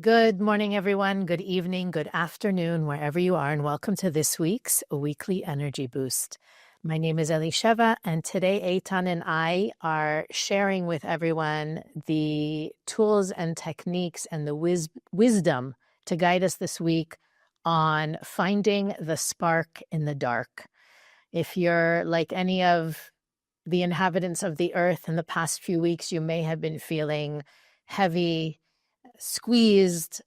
Good morning, everyone. Good evening, good afternoon, wherever you are, and welcome to this week's Weekly Energy Boost. My name is Elisheva, and today Eitan and I are sharing with everyone the tools and techniques and the wisdom to guide us this week on finding the spark in the dark. If you're like any of the inhabitants of the earth in the past few weeks, you may have been feeling heavy, squeezed,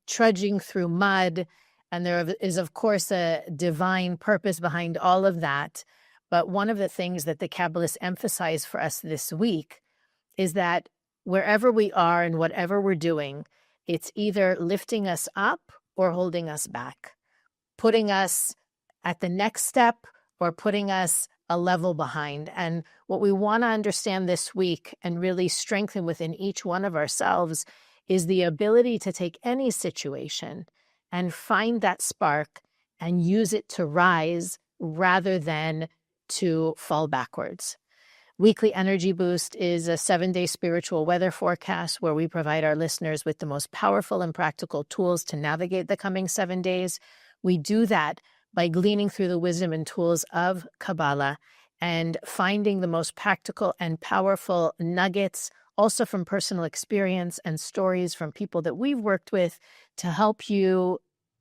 trudging through mud, and there is, of course, a divine purpose behind all of that. But one of the things that the Kabbalists emphasize for us this week is that wherever we are and whatever we're doing, it's either lifting us up or holding us back, putting us at the next step or putting us a level behind. And what we want to understand this week and really strengthen within each one of ourselves is the ability to take any situation and find that spark and use it to rise rather than to fall backwards. Weekly Energy Boost is a 7-day spiritual weather forecast where we provide our listeners with the most powerful and practical tools to navigate the coming 7 days. We do that by gleaning through the wisdom and tools of Kabbalah and finding the most practical and powerful nuggets, also from personal experience and stories from people that we've worked with, to help you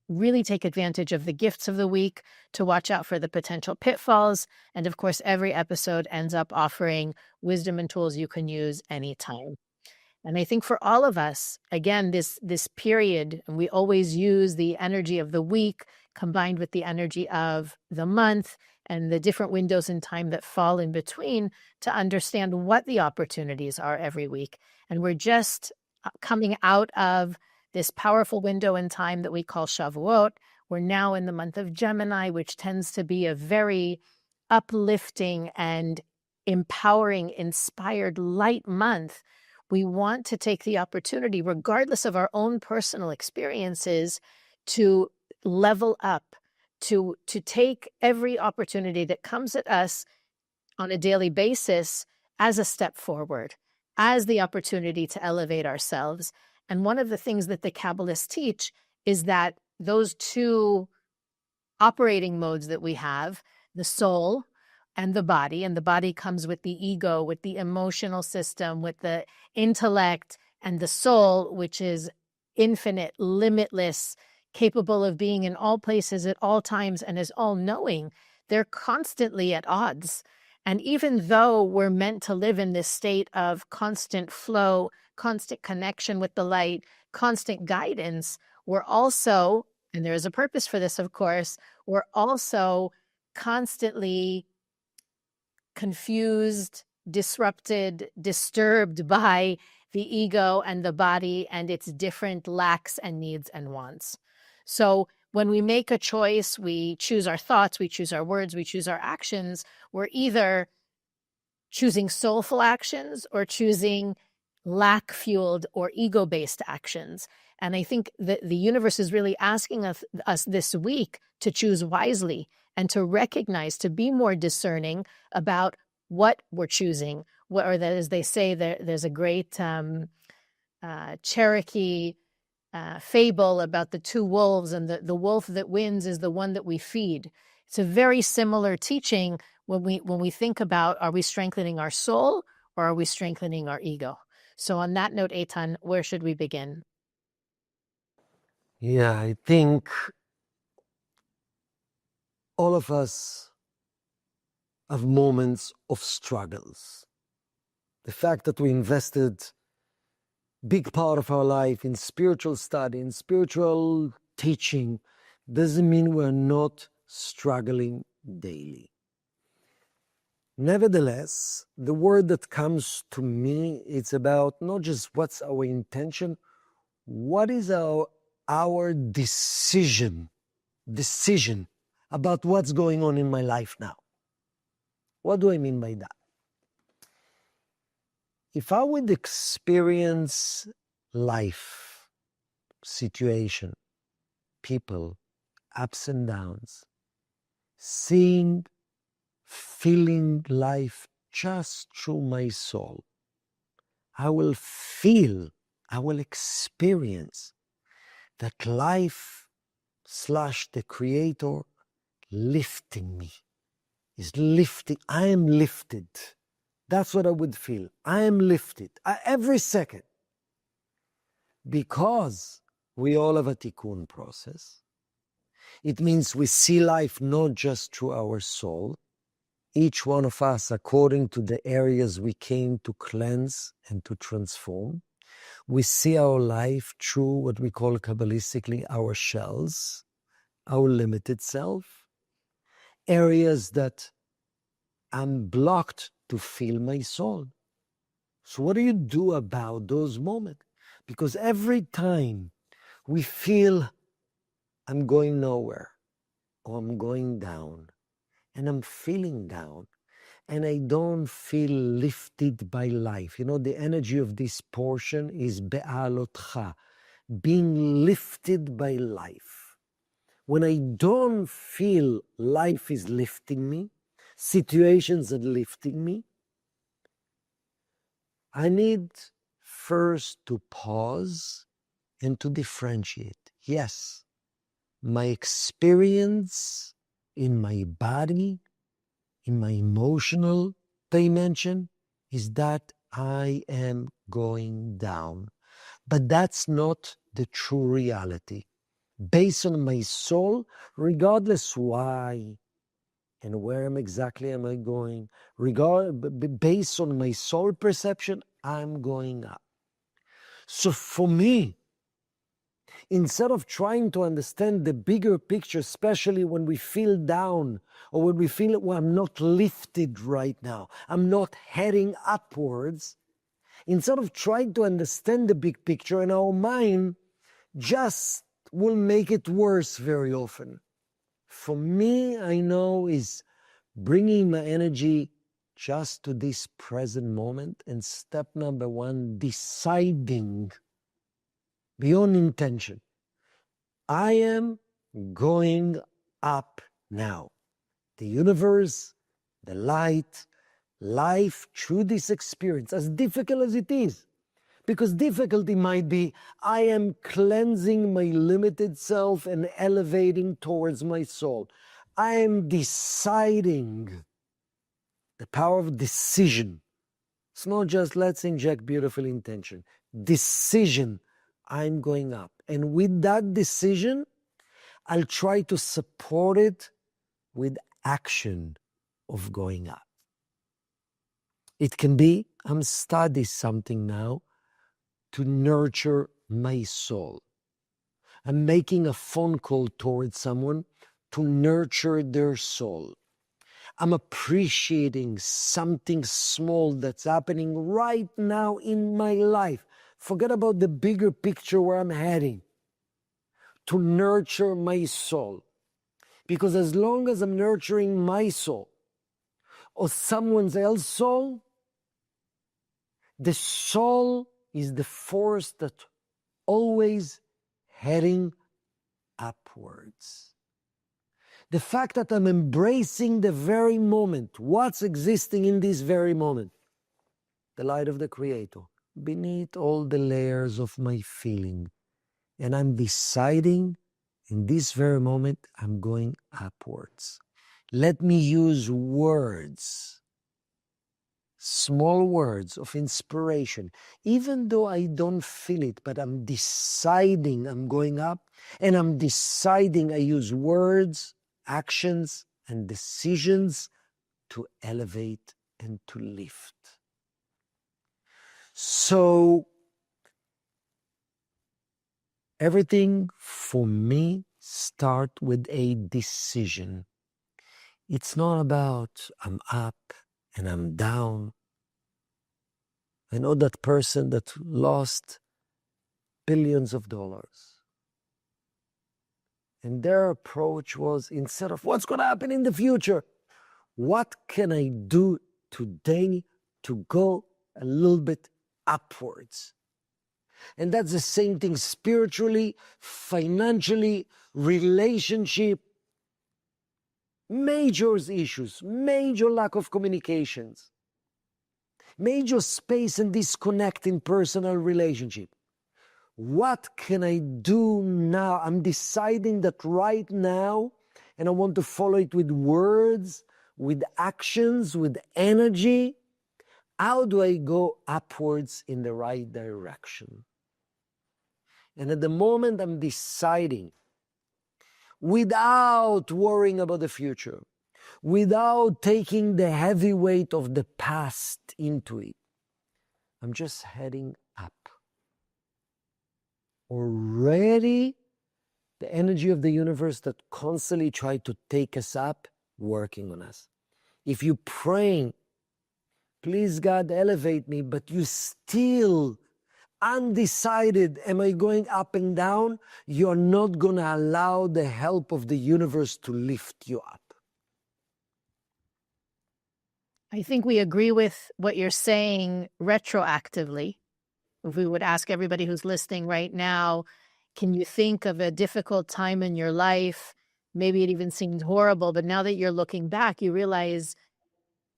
really take advantage of the gifts of the week, to watch out for the potential pitfalls. And of course, every episode ends up offering wisdom and tools you can use anytime. And I think for all of us, again, this period, and we always use the energy of the week combined with the energy of the month and the different windows in time that fall in between to understand what the opportunities are every week. And we're just coming out of this powerful window in time that we call Shavuot. We're now in the month of Gemini, which tends to be a very uplifting and empowering, inspired, light month. We want to take the opportunity, regardless of our own personal experiences, to level up, to take every opportunity that comes at us on a daily basis as a step forward, as the opportunity to elevate ourselves. And one of the things that the Kabbalists teach is that those two operating modes that we have, the soul and the body comes with the ego, with the emotional system, with the intellect, and the soul, which is infinite, limitless, capable of being in all places at all times and is all-knowing. They're constantly at odds. And even though we're meant to live in this state of constant flow, constant connection with the light, constant guidance, we're also, and there is a purpose for this, of course, we're also constantly confused, disrupted, disturbed by the ego and the body and its different lacks and needs and wants. So when we make a choice, we choose our thoughts, we choose our words, we choose our actions. We're either choosing soulful actions or choosing lack-fueled or ego-based actions. And I think that the universe is really asking us this week to choose wisely and to recognize, to be more discerning about what we're choosing. Or that, as they say, there's a great Cherokee fable about the two wolves, and the wolf that wins is the one that we feed. It's a very similar teaching when we think about, are we strengthening our soul or are we strengthening our ego? So on that note, Eitan, where should we begin? Yeah, I think all of us have moments of struggles. The fact that we invested big part of our life in spiritual study, in spiritual teaching, doesn't mean we're not struggling daily. Nevertheless, the word that comes to me, it's about not just what's our intention, what is our decision about what's going on in my life now. What do I mean by that? If I would experience life, situation, people, ups and downs, seeing, feeling life just through my soul, I will feel I will experience that life / the Creator lifting me. Is lifting. I am lifted. That's what I would feel. I am lifted every second. Because we all have a tikkun process. It means we see life not just through our soul, each one of us according to the areas we came to cleanse and to transform. We see our life through what we call Kabbalistically our shells, our limited self, areas that I'm blocked to feel my soul. So what do you do about those moments? Because every time we feel I'm going nowhere, or I'm going down, and I'm feeling down, and I don't feel lifted by life. You know, the energy of this portion is be'alotcha, being lifted by life. When I don't feel life is lifting me, situations are lifting me, I need first to pause and to differentiate. Yes, my experience in my body, in my emotional dimension, is that I am going down. But that's not the true reality. Based on my soul, regardless why and where exactly am I going, based on my soul perception, I'm going up. So for me, instead of trying to understand the bigger picture, especially when we feel down or when we feel, well, I'm not lifted right now, I'm not heading upwards, instead of trying to understand the big picture, in our mind just will make it worse very often. For me, I know is bringing my energy just to this present moment, and step number one, deciding beyond intention. I am going up now. The universe, the light, life through this experience, as difficult as it is. Because difficulty might be, I am cleansing my limited self and elevating towards my soul. I am deciding. The power of decision. It's not just let's inject beautiful intention. Decision, I'm going up. And with that decision, I'll try to support it with action of going up. It can be, I'm studying something now to nurture my soul. I'm making a phone call towards someone to nurture their soul. I'm appreciating something small that's happening right now in my life. Forget about the bigger picture where I'm heading. To nurture my soul. Because as long as I'm nurturing my soul or someone else's soul, the soul is the force that always heading upwards. The fact that I'm embracing the very moment, what's existing in this very moment, the light of the Creator, beneath all the layers of my feeling. And I'm deciding in this very moment, I'm going upwards. Let me use words, small words of inspiration, even though I don't feel it, but I'm deciding I'm going up, and I'm deciding I use words, actions, and decisions to elevate and to lift. So everything for me starts with a decision. It's not about I'm up and I'm down. I know that person that lost billions of dollars. And their approach was, instead of what's going to happen in the future, what can I do today to go a little bit upwards? And that's the same thing spiritually, financially, relationship, major issues, major lack of communications, major space and disconnect in personal relationship. What can I do now? I'm deciding that right now, and I want to follow it with words, with actions, with energy. How do I go upwards in the right direction? And at the moment I'm deciding, without worrying about the future, without taking the heavy weight of the past into it, I'm just heading up. Already the energy of the universe that constantly try to take us up, working on us. If you praying, please God elevate me, but you still undecided, am I going up and down? You're not going to allow the help of the universe to lift you up. I think we agree with what you're saying retroactively. If we would ask everybody who's listening right now, can you think of a difficult time in your life? Maybe it even seemed horrible, but now that you're looking back, you realize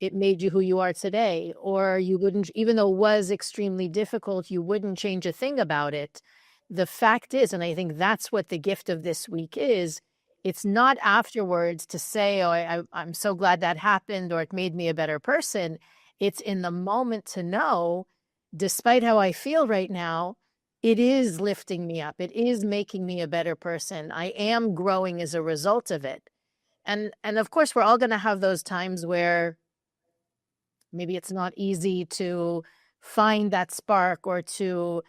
it made you who you are today, or you wouldn't, even though it was extremely difficult, you wouldn't change a thing about it. The fact is, and I think that's what the gift of this week is, it's not afterwards to say, oh, I'm so glad that happened, or it made me a better person. It's in the moment to know, despite how I feel right now, it is lifting me up. It is making me a better person. I am growing as a result of it. And of course, we're all going to have those times where maybe it's not easy to find that spark or to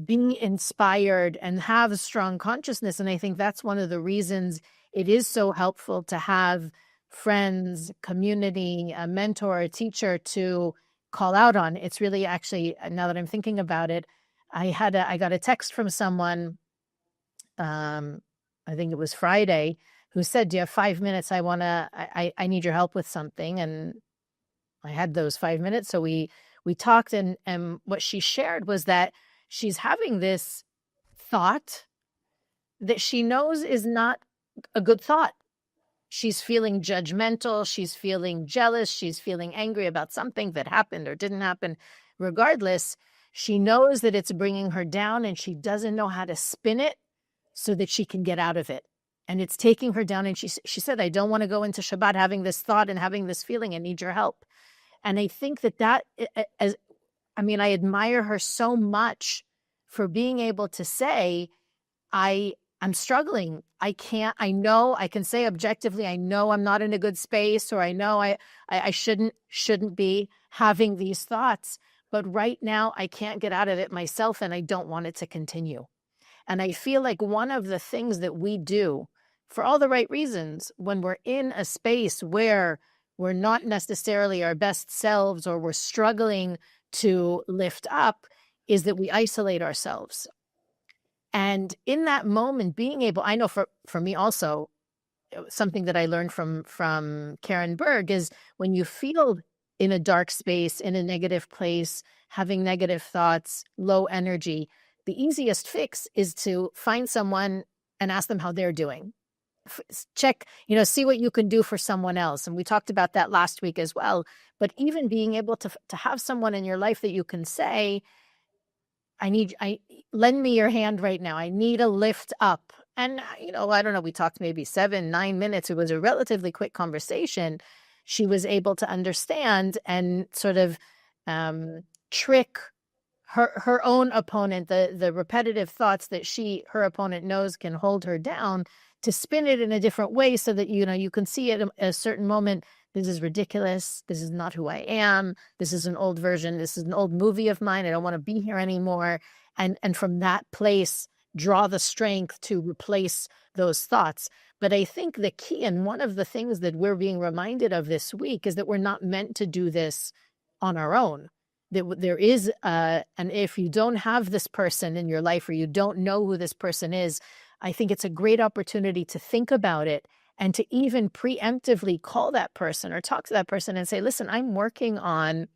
be inspired and have a strong consciousness. And I think that's one of the reasons it is so helpful to have friends, community, a mentor, a teacher to call out on. It's really actually, now that I'm thinking about it, I got a text from someone, I think it was Friday, who said, do you have 5 minutes? I need your help with something. And I had those 5 minutes. So we talked, and what she shared was that she's having this thought that she knows is not a good thought. She's feeling judgmental. She's feeling jealous. She's feeling angry about something that happened or didn't happen. Regardless, she knows that it's bringing her down, and she doesn't know how to spin it so that she can get out of it. And it's taking her down. And she said, I don't want to go into Shabbat having this thought and having this feeling. I need your help. And I think that I admire her so much for being able to say, I'm struggling. I know I can say objectively, I know I'm not in a good space, or I know I shouldn't be having these thoughts, but right now I can't get out of it myself, and I don't want it to continue. And I feel like one of the things that we do for all the right reasons when we're in a space where we're not necessarily our best selves, or we're struggling to lift up, is that we isolate ourselves. And in that moment, being able, I know for me also, something that I learned from Karen Berg is when you feel in a dark space, in a negative place, having negative thoughts, low energy, the easiest fix is to find someone and ask them how they're doing. Check, see what you can do for someone else. And we talked about that last week as well. But even being able to have someone in your life that you can say, lend me your hand right now. I need a lift up. And, I don't know, we talked maybe 7-9 minutes. It was a relatively quick conversation. She was able to understand and sort of trick her own opponent, the repetitive thoughts that her opponent knows can hold her down, to spin it in a different way so that, you can see at a certain moment, this is ridiculous. This is not who I am. This is an old version. This is an old movie of mine. I don't want to be here anymore. And from that place, draw the strength to replace those thoughts. But I think the key, and one of the things that we're being reminded of this week, is that we're not meant to do this on our own. That there is, and if you don't have this person in your life, or you don't know who this person is, I think it's a great opportunity to think about it, and to even preemptively call that person or talk to that person and say, listen, I'm working on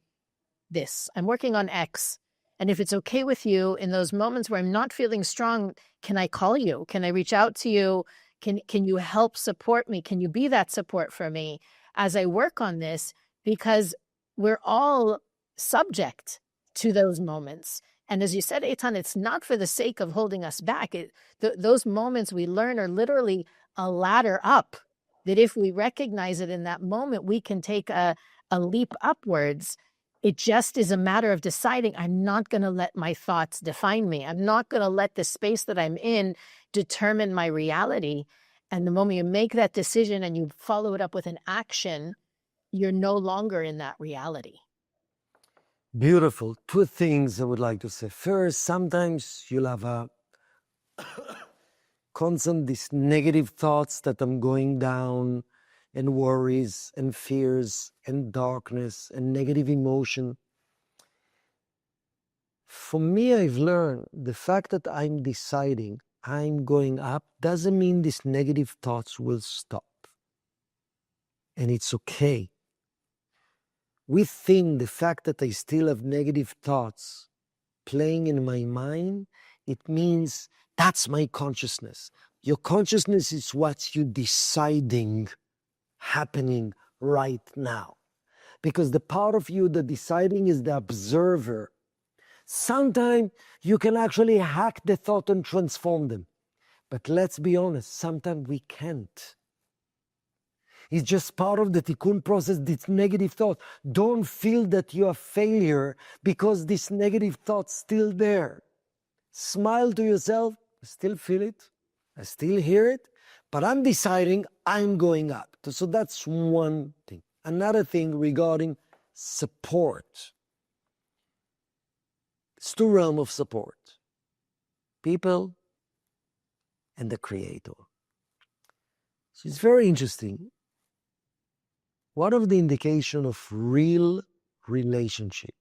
this. I'm working on X. And if it's okay with you, in those moments where I'm not feeling strong, can I call you? Can I reach out to you? Can you help support me? Can you be that support for me as I work on this? Because we're all subject to those moments. And as you said, Eitan, it's not for the sake of holding us back. Those moments we learn are literally a ladder up, that if we recognize it in that moment, we can take a leap upwards. It just is a matter of deciding, I'm not going to let my thoughts define me. I'm not going to let the space that I'm in determine my reality. And the moment you make that decision and you follow it up with an action, you're no longer in that reality. Beautiful. Two things I would like to say. First, sometimes you'll have a constant these negative thoughts that I'm going down, and worries and fears and darkness and negative emotion. For me, I've learned the fact that I'm deciding I'm going up doesn't mean these negative thoughts will stop. And it's okay. Within the fact that I still have negative thoughts playing in my mind, it means that's my consciousness. Your consciousness is what you're deciding happening right now. Because the part of you that deciding is the observer. Sometimes you can actually hack the thought and transform them. But let's be honest, sometimes we can't. It's just part of the tikkun process, this negative thought. Don't feel that you're a failure because this negative thought's still there. Smile to yourself, I still feel it, I still hear it, but I'm deciding I'm going up. So that's one thing. Another thing regarding support. It's two realms of support. People and the Creator. So it's very interesting. One of the indication of real relationship,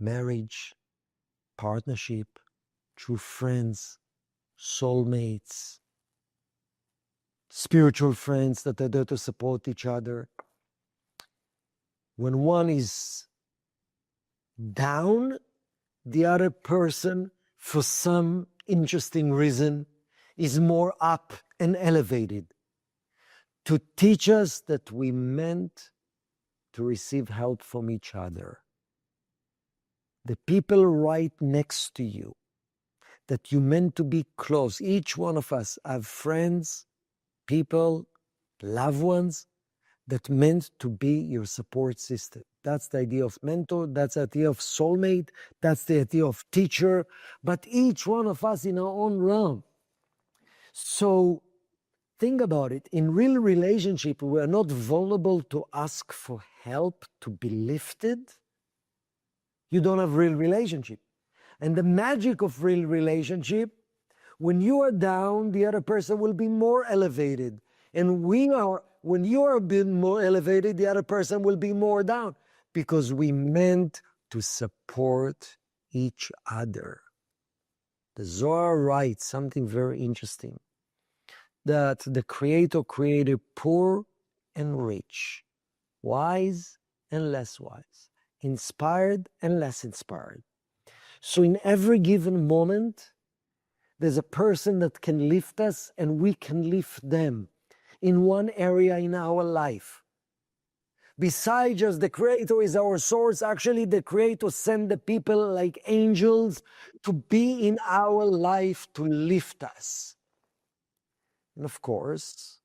marriage, partnership, true friends, soulmates, spiritual friends that are there to support each other. When one is down, the other person, for some interesting reason, is more up and elevated to teach us that we meant to receive help from each other. The people right next to you, that you meant to be close. Each one of us have friends, people, loved ones that meant to be your support system. That's the idea of mentor, that's the idea of soulmate, that's the idea of teacher, but each one of us in our own realm. So think about it. In real relationship, we are not vulnerable to ask for help, to be lifted. You don't have real relationship. And the magic of real relationship, when you are down, the other person will be more elevated. And when you are being more elevated, the other person will be more down. Because we meant to support each other. The Zohar writes something very interesting. That the Creator created poor and rich, wise and less wise, inspired and less inspired. So in every given moment, there's a person that can lift us and we can lift them in one area in our life. Besides just the Creator is our source, actually the Creator sent the people like angels to be in our life to lift us. And of course,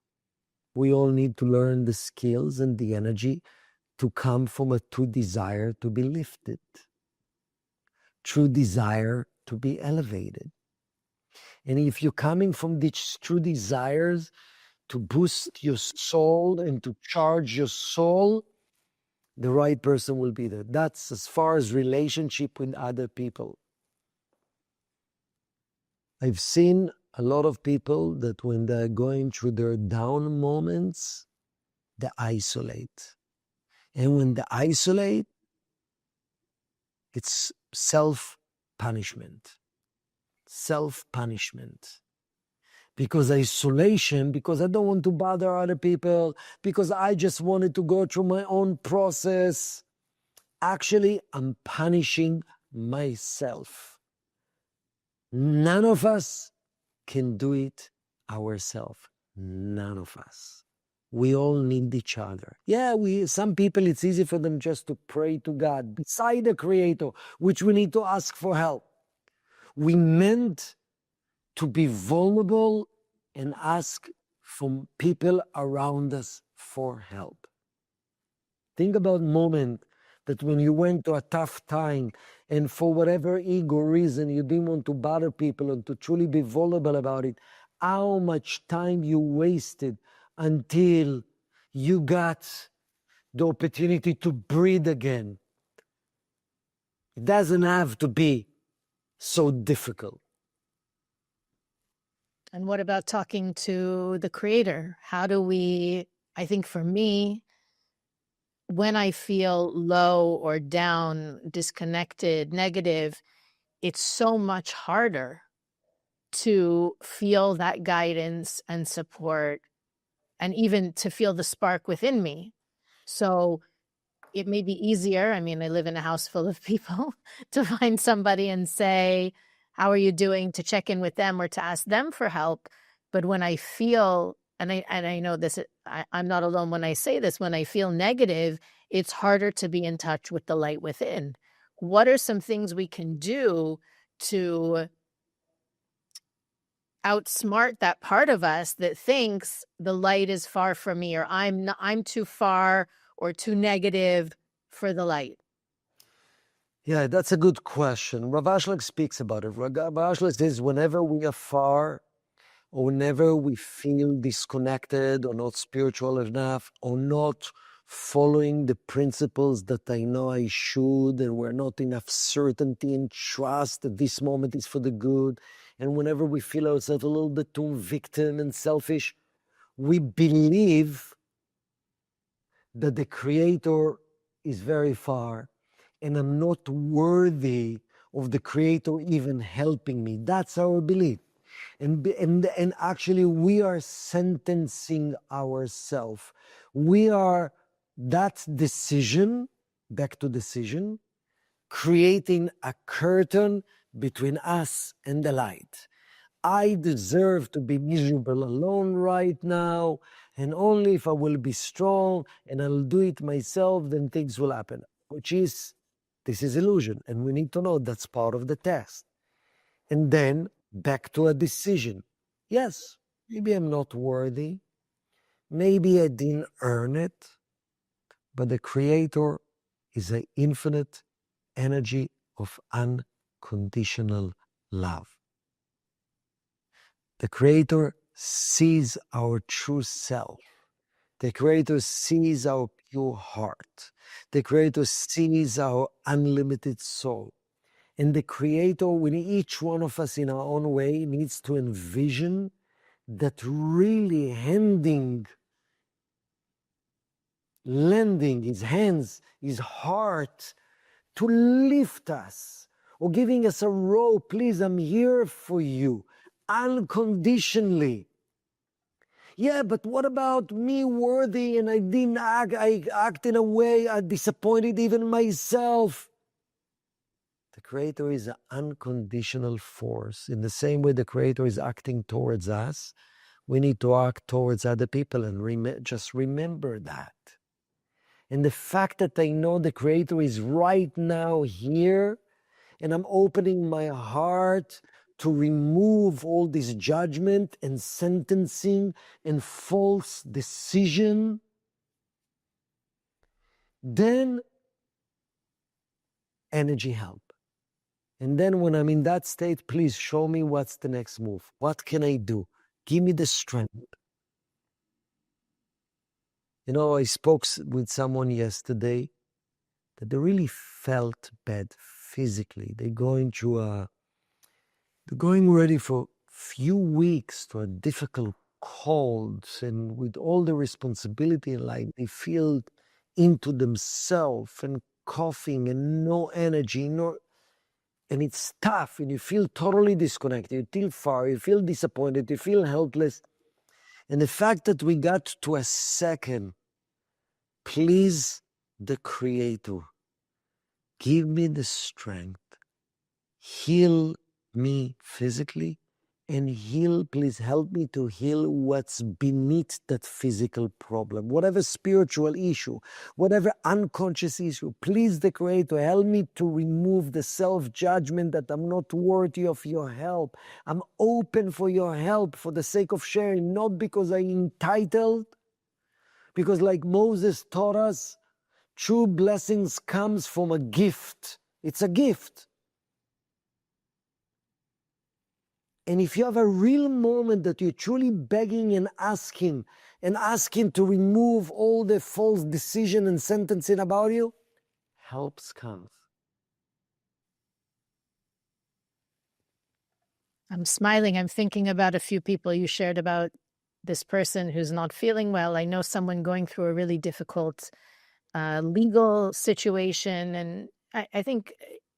we all need to learn the skills and the energy to come from a true desire to be lifted, true desire to be elevated. And if you're coming from these true desires to boost your soul and to charge your soul, the right person will be there. That's as far as relationship with other people. I've seen a lot of people that when they're going through their down moments, they isolate. And when they isolate, it's self-punishment. Self-punishment. Because isolation, because I don't want to bother other people, because I just wanted to go through my own process. Actually, I'm punishing myself. None of us can do it ourselves. None of us. We all need each other. Yeah, some people, it's easy for them just to pray to God beside the Creator, which we need to ask for help. We meant to be vulnerable and ask from people around us for help. Think about moment that when you went to a tough time and for whatever ego reason you didn't want to bother people and to truly be vulnerable about it, how much time you wasted until you got the opportunity to breathe again. It doesn't have to be so difficult. And what about talking to the creator? How do we, I think for me, when I feel low or down, disconnected, negative, it's so much harder to feel that guidance and support and even to feel the spark within me. So it may be easier. I mean, I live in a house full of people to find somebody and say, how are you doing, to check in with them or to ask them for help. But when I feel, and I know this, I'm not alone when I say this, when I feel negative, it's harder to be in touch with the light within. What are some things we can do to outsmart that part of us that thinks the light is far from me, or I'm too far or too negative for the light? Yeah, that's a good question. Rav Ashlag speaks about it. Rav Ashlag says whenever we are far, or whenever we feel disconnected or not spiritual enough, or not following the principles that I know I should, and we're not enough certainty and trust that this moment is for the good, and whenever we feel ourselves a little bit too victim and selfish, we believe that the Creator is very far and I'm not worthy of the Creator even helping me. That's our belief. And actually, we are sentencing ourselves. We are, that decision, back to decision, creating a curtain between us and the light. I deserve to be miserable alone right now, and only if I will be strong and I'll do it myself, then things will happen, this is illusion. And we need to know that's part of the test. And then back to a decision. Yes, maybe I'm not worthy. Maybe I didn't earn it. But the Creator is an infinite energy of unconditional love. The Creator sees our true self. The Creator sees our pure heart. The Creator sees our unlimited soul. And the Creator, when each one of us in our own way, needs to envision that really lending his hands, his heart to lift us, or giving us a rope. Please, I'm here for you, unconditionally. Yeah, but what about me worthy and I didn't act, I act in a way I disappointed even myself. The Creator is an unconditional force. In the same way the Creator is acting towards us, we need to act towards other people and just remember that. And the fact that I know the Creator is right now here, and I'm opening my heart to remove all this judgment and sentencing and false decision, then energy help. And then when I'm in that state, please show me what's the next move. What can I do? Give me the strength. You know, I spoke with someone yesterday that they really felt bad physically. They're going ready for few weeks to a difficult cold, and with all the responsibility in life, they feel into themselves and coughing and no energy, and it's tough, and you feel totally disconnected, you feel far, you feel disappointed, you feel helpless. And the fact that we got to a second, please the Creator, give me the strength, heal me physically and heal. Please help me to heal what's beneath that physical problem, whatever spiritual issue, whatever unconscious issue. Please, the Creator, help me to remove the self-judgment that I'm not worthy of your help. I'm open for your help for the sake of sharing, not because I'm entitled, because like Moses taught us, true blessings comes from a gift. It's a gift. And if you have a real moment that you're truly begging and asking to remove all the false decision and sentencing about you, helps comes. I'm smiling. I'm thinking about a few people you shared about this person who's not feeling well. I know someone going through a really difficult legal situation. And I think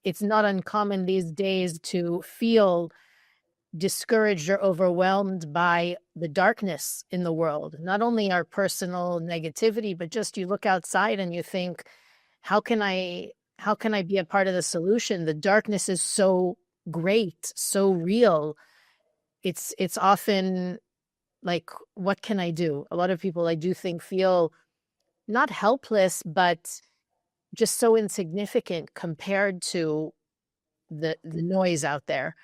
it's not uncommon these days to feel discouraged or overwhelmed by the darkness in the world, not only our personal negativity, but just you look outside and you think, how can I be a part of the solution? The darkness is so great, so real. It's often like, what can I do? A lot of people, I do think, feel not helpless, but just so insignificant compared to the noise out there.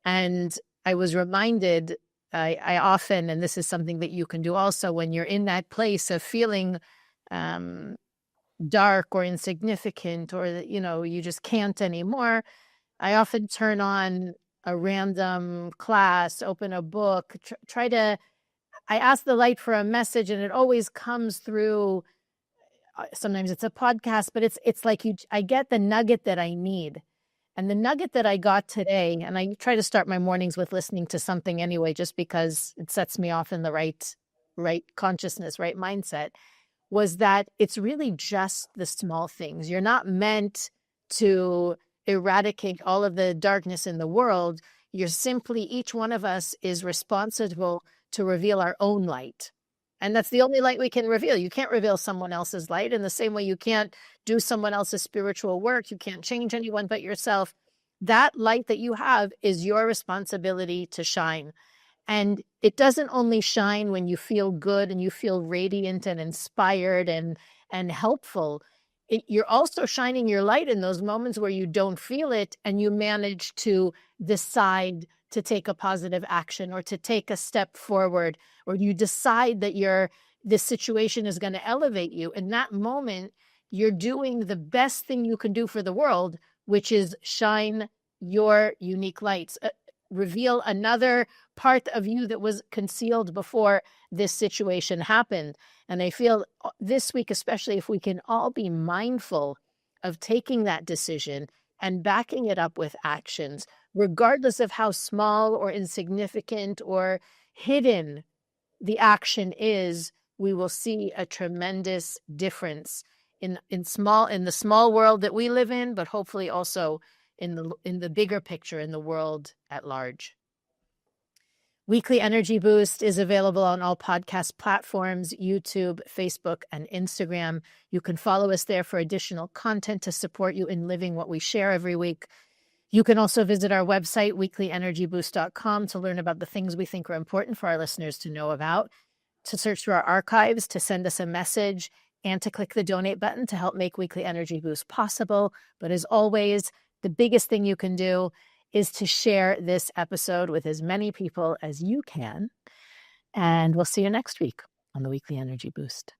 And I was reminded, I often, and this is something that you can do also, when you're in that place of feeling dark or insignificant, or that, you just can't anymore, I often turn on a random class, open a book, I ask the light for a message, and it always comes through. Sometimes it's a podcast, but it's like I get the nugget that I need. And the nugget that I got today, and I try to start my mornings with listening to something anyway, just because it sets me off in the right consciousness, right mindset, was that it's really just the small things. You're not meant to eradicate all of the darkness in the world. You're simply, each one of us is responsible to reveal our own light. And that's the only light we can reveal. You can't reveal someone else's light in the same way you can't do someone else's spiritual work. You can't change anyone but yourself. That light that you have is your responsibility to shine. And it doesn't only shine when you feel good and you feel radiant and inspired and helpful. You're also shining your light in those moments where you don't feel it, and you manage to decide to take a positive action or to take a step forward, or you decide that this situation is going to elevate you. In that moment, you're doing the best thing you can do for the world, which is shine your unique lights, reveal another part of you that was concealed before this situation happened. And I feel this week, especially, if we can all be mindful of taking that decision and backing it up with actions, regardless of how small or insignificant or hidden the action is, we will see a tremendous difference in the small world that we live in, but hopefully also in the bigger picture, in the world at large. Weekly Energy Boost is available on all podcast platforms, YouTube, Facebook, and Instagram. You can follow us there for additional content to support you in living what we share every week. You can also visit our website, weeklyenergyboost.com, to learn about the things we think are important for our listeners to know about, to search through our archives, to send us a message, and to click the donate button to help make Weekly Energy Boost possible. But as always, the biggest thing you can do is to share this episode with as many people as you can. And we'll see you next week on the Weekly Energy Boost.